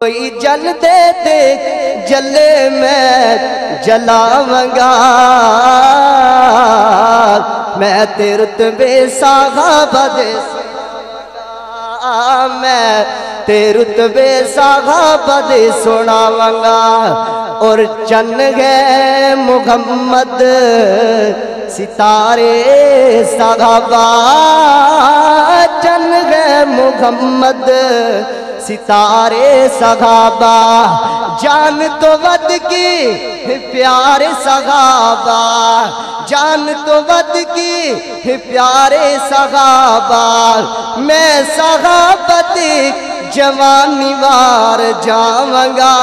کوئی جل دے دیکھ جلے میں جلاونگا میں تیرے رتبے صحابہ دے سناونگا میں تیرے رتبے صحابہ دے سناونگا اور چن گئے محمد ستارے صحابہ چن گئے محمد ستارے صحابہ جان تو ود کی پیارے صحابہ جان تو ود کی پیارے صحابہ میں صحابت جوانی وار جاونگا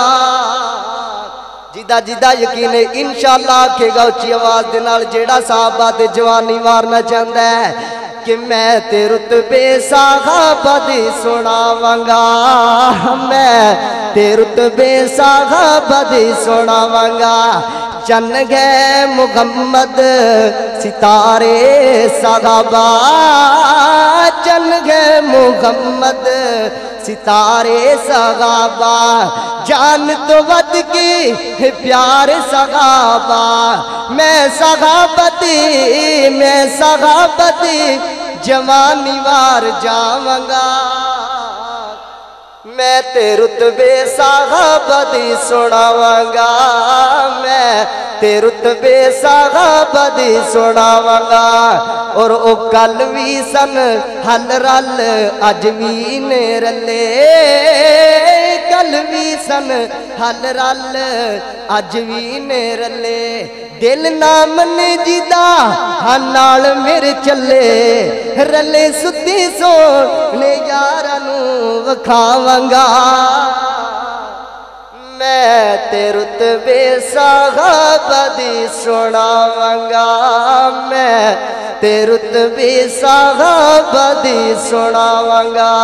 جیدہ جیدہ یقین ہے انشاءاللہ کہ گا اچھی آواز دنال جیڑا صحابہ دے جوانی وار نہ چاہتا ہے کہ میں تے رتبے صحابہ دی سناونگا میں تے رتبے صحابہ دی سناونگا چن گئے محمد ستارے صحابہ چن گئے محمد ستارے صحابہ جان تو ود کی پیارے صحابہ میں صحابتی جوانی وار جاونگا میں تے رتبے صحابہ دی سناونگا میں تے رتبے صحابہ دی سناونگا اور او کلوی سن حل رل اج وی نے رلے کلوی سن حل رل اج وی نے رلے دل نام نے جیدہ ہنال میرے چلے رلے ستی سونے یارانو وکھاونگا میں تے رتبے صحابہ دی سناونگا میں تے رتبے صحابہ دی سناونگا